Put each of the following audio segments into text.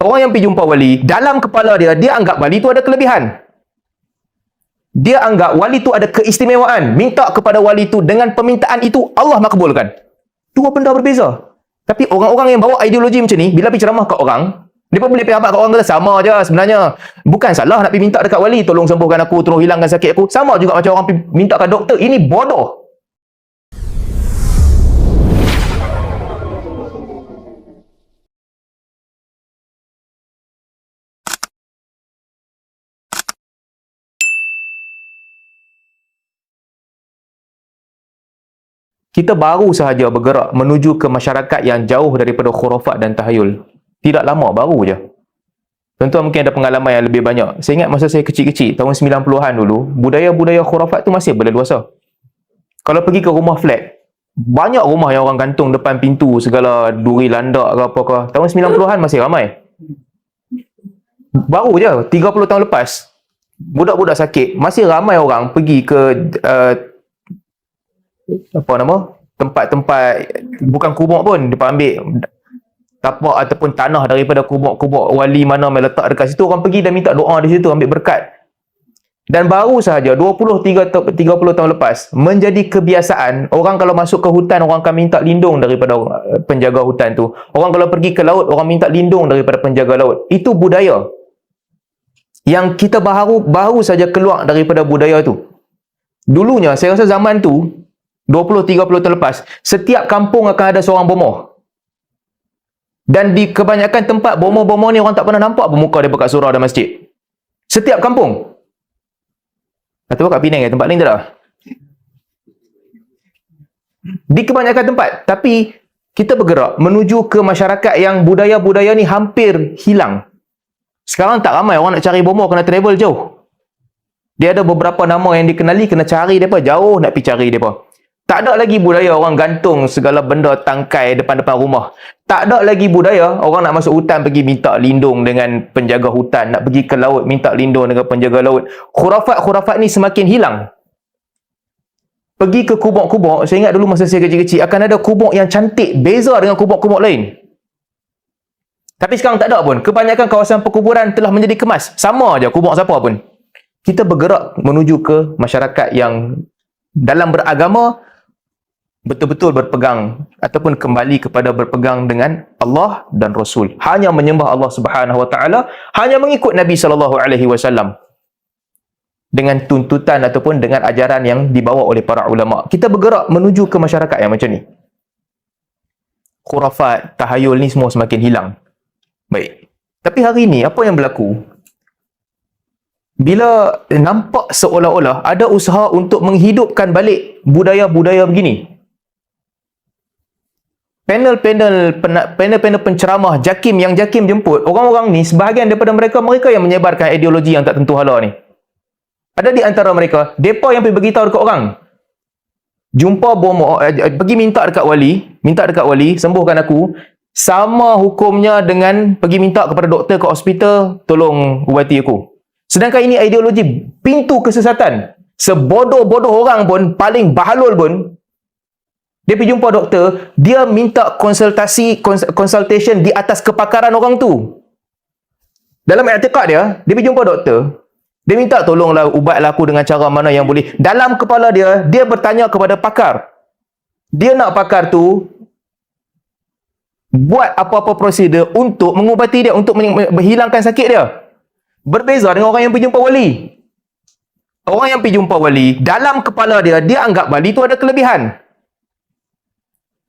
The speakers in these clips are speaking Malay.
Orang yang pergi jumpa wali, dalam kepala dia, dia anggap wali tu ada kelebihan. Dia anggap wali tu ada keistimewaan. Minta kepada wali tu, dengan permintaan itu Allah makbulkan. Dua benda berbeza. Tapi orang-orang yang bawa ideologi macam ni, bila pergi ceramah kat orang, dia pun boleh pergi habaq kat orang kata, sama je sebenarnya. Bukan salah nak pergi minta dekat wali, tolong sembuhkan aku, tolong hilangkan sakit aku. Sama juga macam orang pergi minta kat doktor. Ini bodoh. Kita baru sahaja bergerak menuju ke masyarakat yang jauh daripada khurafat dan tahayul. Tidak lama, baru je. Tuan-tuan mungkin ada pengalaman yang lebih banyak. Saya ingat masa saya kecil-kecil, tahun 90-an dulu, budaya-budaya khurafat tu masih berleluasa. Kalau pergi ke rumah flat, banyak rumah yang orang gantung depan pintu segala duri landak ke apa-apa. Tahun 90-an masih ramai. Baru je, 30 tahun lepas, budak-budak sakit, masih ramai orang pergi ke tempat-tempat, bukan kubur pun, dia ambil tapak ataupun tanah daripada kubur-kubur wali mana letak dekat situ, orang pergi dan minta doa di situ, ambil berkat. Dan baru sahaja 20-30 tahun lepas, menjadi kebiasaan, orang kalau masuk ke hutan, orang akan minta lindung daripada penjaga hutan tu. Orang kalau pergi ke laut, orang minta lindung daripada penjaga laut. Itu budaya yang kita baru saja keluar daripada budaya tu. Dulunya, saya rasa zaman tu 20-30 tahun lepas, setiap kampung akan ada seorang bomoh. Dan di kebanyakan tempat, bomoh-bomoh ni orang tak pernah nampak bermuka dia bekat surau dan masjid. Setiap kampung. Atau kat Penang, tempat lain tak ada. Di kebanyakan tempat. Tapi, kita bergerak menuju ke masyarakat yang budaya-budaya ni hampir hilang. Sekarang tak ramai orang nak cari bomoh, kena travel jauh. Dia ada beberapa nama yang dikenali, kena cari mereka jauh nak pergi cari mereka. Tak ada lagi budaya orang gantung segala benda tangkai depan-depan rumah. Tak ada lagi budaya orang nak masuk hutan pergi minta lindung dengan penjaga hutan. Nak pergi ke laut minta lindung dengan penjaga laut. Khurafat-khurafat ni semakin hilang. Pergi ke kubur-kubur, saya ingat dulu masa saya kecil-kecil, akan ada kubur yang cantik, beza dengan kubur-kubur lain. Tapi sekarang tak ada pun. Kebanyakan kawasan perkuburan telah menjadi kemas. Sama aja kubur siapa pun. Kita bergerak menuju ke masyarakat yang dalam beragama betul-betul berpegang ataupun kembali kepada berpegang dengan Allah dan Rasul. Hanya menyembah Allah Subhanahu Wa Taala, hanya mengikut Nabi sallallahu alaihi wasallam dengan tuntutan ataupun dengan ajaran yang dibawa oleh para ulama. Kita bergerak menuju ke masyarakat yang macam ni. Khurafat, tahayul ni semua semakin hilang. Baik. Tapi hari ni apa yang berlaku? Bila nampak seolah-olah ada usaha untuk menghidupkan balik budaya-budaya begini. Panel-panel penceramah JAKIM yang JAKIM jemput, orang-orang ni sebahagian daripada mereka yang menyebarkan ideologi yang tak tentu hala ni. Ada di antara mereka, mereka yang pergi beritahu dekat orang. Jumpa bomoh, pergi minta dekat wali, sembuhkan aku. Sama hukumnya dengan pergi minta kepada doktor ke hospital, tolong ubati aku. Sedangkan ini ideologi pintu kesesatan. Sebodoh-bodoh orang pun, paling bahalul pun, dia pergi jumpa doktor, dia minta consultation di atas kepakaran orang tu. Dalam i'tiqad dia pergi jumpa doktor, dia minta tolonglah ubatlah aku dengan cara mana yang boleh. Dalam kepala dia, dia bertanya kepada pakar. Dia nak pakar tu buat apa-apa prosedur untuk mengubati dia, untuk menghilangkan sakit dia. Berbeza dengan orang yang pergi jumpa wali. Orang yang pergi jumpa wali, dalam kepala dia, dia anggap wali tu ada kelebihan.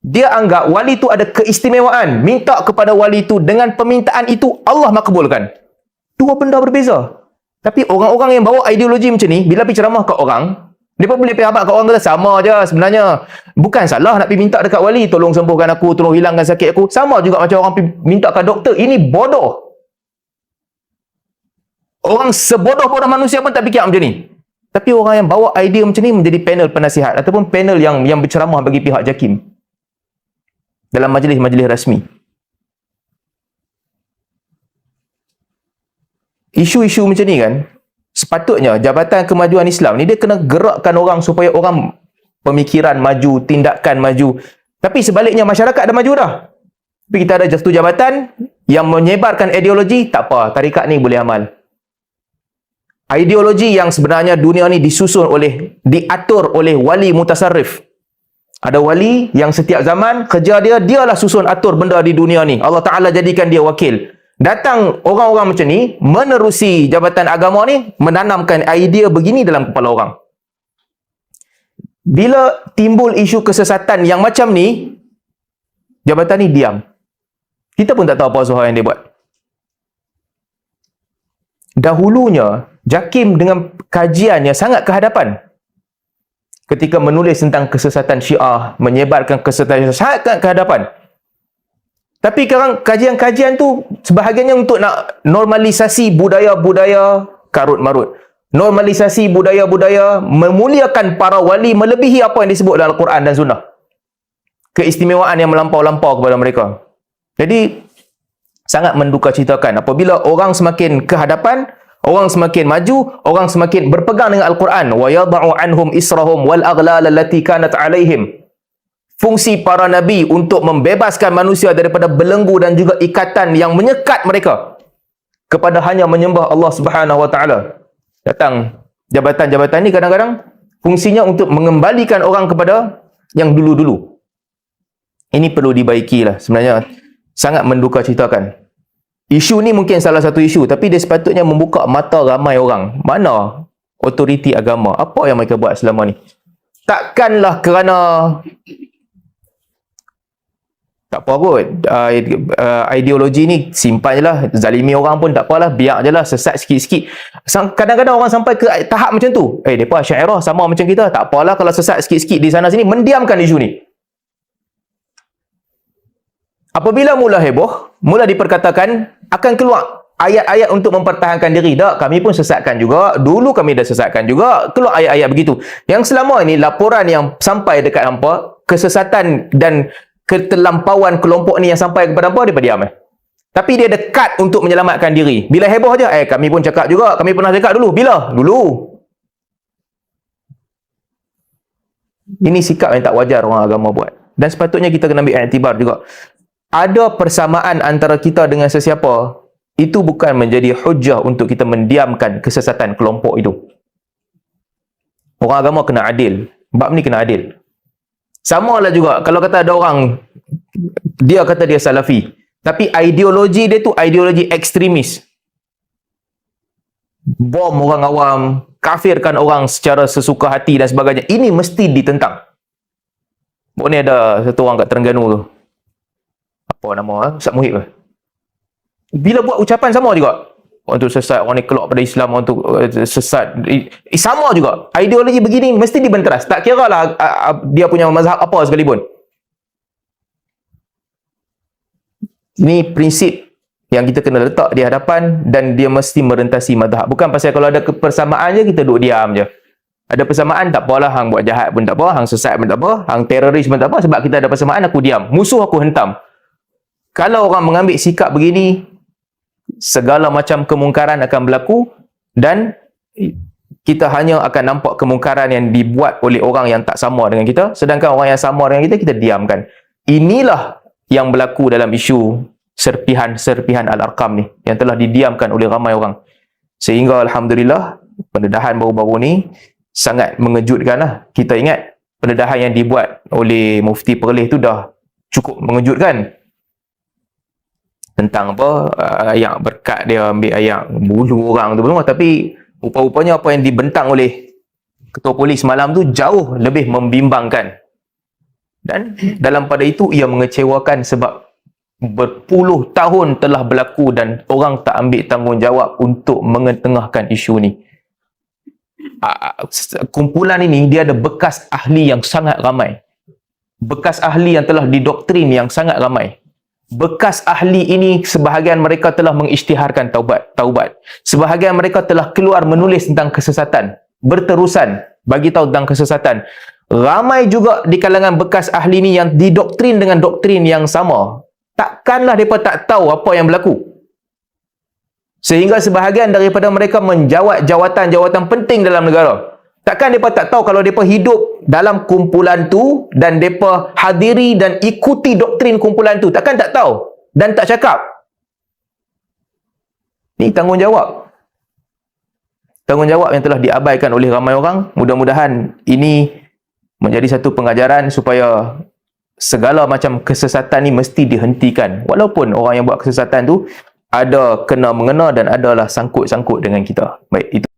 Dia anggap wali tu ada keistimewaan. Minta kepada wali tu, dengan permintaan itu Allah makbulkan. Dua benda berbeza. Tapi orang-orang yang bawa ideologi macam ni, bila pergi ceramah kat orang, dia pun boleh pergi habaq kat orang kata, sama je sebenarnya. Bukan salah nak pergi minta dekat wali, tolong sembuhkan aku, tolong hilangkan sakit aku. Sama juga macam orang pergi minta kat doktor. Ini bodoh. Orang sebodoh-bodoh manusia pun tak fikir macam ni. Tapi orang yang bawa idea macam ni menjadi panel penasihat ataupun panel yang berceramah bagi pihak JAKIM dalam majlis-majlis rasmi. Isu-isu macam ni kan, sepatutnya Jabatan Kemajuan Islam ni dia kena gerakkan orang supaya orang pemikiran maju, tindakan maju. Tapi sebaliknya masyarakat dah maju dah. Tapi kita ada satu jabatan yang menyebarkan ideologi, tak apa, tarikat ni boleh amal. Ideologi yang sebenarnya dunia ni diatur oleh wali mutasarrif. Ada wali yang setiap zaman kerja dialah susun atur benda di dunia ni. Allah Ta'ala jadikan dia wakil. Datang orang-orang macam ni, menerusi jabatan agama ni, menanamkan idea begini dalam kepala orang. Bila timbul isu kesesatan yang macam ni, jabatan ni diam. Kita pun tak tahu apa usaha yang dia buat. Dahulunya, JAKIM dengan kajiannya sangat kehadapan. Ketika menulis tentang kesesatan Syiah, menyebarkan kesesatan Syiah, sangat kehadapan. Tapi sekarang kajian-kajian tu sebahagiannya untuk nak normalisasi budaya-budaya karut-marut. Normalisasi budaya-budaya memuliakan para wali melebihi apa yang disebut dalam Al-Quran dan Sunnah. Keistimewaan yang melampau-lampau kepada mereka. Jadi, sangat mendukacitakan apabila orang semakin kehadapan, orang semakin maju, orang semakin berpegang dengan Al-Quran. Wa yada'u anhum israhum wal aghlal allati kanat 'alaihim. Fungsi para nabi untuk membebaskan manusia daripada belenggu dan juga ikatan yang menyekat mereka kepada hanya menyembah Allah Subhanahu wa taala. Datang jabatan-jabatan ni kadang-kadang fungsinya untuk mengembalikan orang kepada yang dulu-dulu. Ini perlu dibaikilah sebenarnya. Sangat mendukacitakan. Isu ni mungkin salah satu isu, tapi dia sepatutnya membuka mata ramai orang. Mana otoriti agama? Apa yang mereka buat selama ni? Takkanlah kerana tak apa kot, ideologi ni simpan je lah, zalimi orang pun tak apalah, biar je lah, sesat sikit-sikit. Kadang-kadang orang sampai ke tahap macam tu, mereka Asy'ariyah sama macam kita, tak apalah kalau sesat sikit-sikit di sana sini, mendiamkan isu ni. Apabila mula heboh, mula diperkatakan akan keluar ayat-ayat untuk mempertahankan diri. Tak, kami pun sesatkan juga, dulu kami dah sesatkan juga, keluar ayat-ayat begitu. Yang selama ini laporan yang sampai dekat hampa, kesesatan dan ketelampauan kelompok ni yang sampai kepada hampa, dia diam. Tapi dia dekat untuk menyelamatkan diri. Bila heboh je, kami pun cakap juga, kami pernah cakap dulu. Bila? Dulu. Ini sikap yang tak wajar orang agama buat. Dan sepatutnya kita kena ambil iktibar juga. Ada persamaan antara kita dengan sesiapa, itu bukan menjadi hujah untuk kita mendiamkan kesesatan kelompok itu. Orang agama kena adil. Bab ni kena adil. Sama lah juga, kalau kata ada orang, dia kata dia salafi, tapi ideologi dia tu ideologi ekstremis. Bom orang awam, kafirkan orang secara sesuka hati dan sebagainya. Ini mesti ditentang. Ni ada satu orang kat Terengganu tu. Apa nama? Ustaz Muhib ke? Bila buat ucapan sama juga. Orang tu sesat, orang ni keluar pada Islam, orang tu sesat. Sama juga. Ideologi begini mesti dibenteras. Tak kira lah dia punya mazhab apa sekalipun. Ini prinsip yang kita kena letak di hadapan dan dia mesti merentasi mazhab. Bukan pasal kalau ada kepersamaan je, kita duduk diam je. Ada persamaan, tak apalah. Hang buat jahat pun tak apa, hang sesat pun tak apa, hang teroris pun tak apa. Sebab kita ada persamaan, aku diam. Musuh aku hentam. Kalau orang mengambil sikap begini, segala macam kemungkaran akan berlaku dan kita hanya akan nampak kemungkaran yang dibuat oleh orang yang tak sama dengan kita, sedangkan orang yang sama dengan kita diamkan. Inilah yang berlaku dalam isu serpihan Al-Arqam ni, yang telah didiamkan oleh ramai orang. Sehingga Alhamdulillah, pendedahan baru-baru ni sangat mengejutkan lah. Kita ingat, pendedahan yang dibuat oleh Mufti Perlis tu dah cukup mengejutkan. Tentang apa, ayat berkat dia ambil ayat bulu orang tu semua, tapi rupa-rupanya apa yang dibentang oleh Ketua Polis malam tu jauh lebih membimbangkan. Dan dalam pada itu ia mengecewakan sebab berpuluh tahun telah berlaku dan orang tak ambil tanggungjawab untuk mengetengahkan isu ni. Kumpulan ini dia ada bekas ahli yang sangat ramai. Bekas ahli yang telah didoktrin yang sangat ramai. Bekas ahli ini sebahagian mereka telah mengisytiharkan taubat. Sebahagian mereka telah keluar menulis tentang kesesatan, berterusan bagi tahu tentang kesesatan. Ramai juga di kalangan bekas ahli ini yang didoktrin dengan doktrin yang sama. Takkanlah mereka tak tahu apa yang berlaku. Sehingga sebahagian daripada mereka menjawat jawatan-jawatan penting dalam negara. Takkan mereka tak tahu kalau mereka hidup dalam kumpulan tu dan mereka hadiri dan ikuti doktrin kumpulan tu. Takkan tak tahu dan tak cakap. Ni tanggungjawab. Tanggungjawab yang telah diabaikan oleh ramai orang. Mudah-mudahan ini menjadi satu pengajaran supaya segala macam kesesatan ni mesti dihentikan. Walaupun orang yang buat kesesatan tu ada kena-mengena dan adalah sangkut-sangkut dengan kita. Baik, itu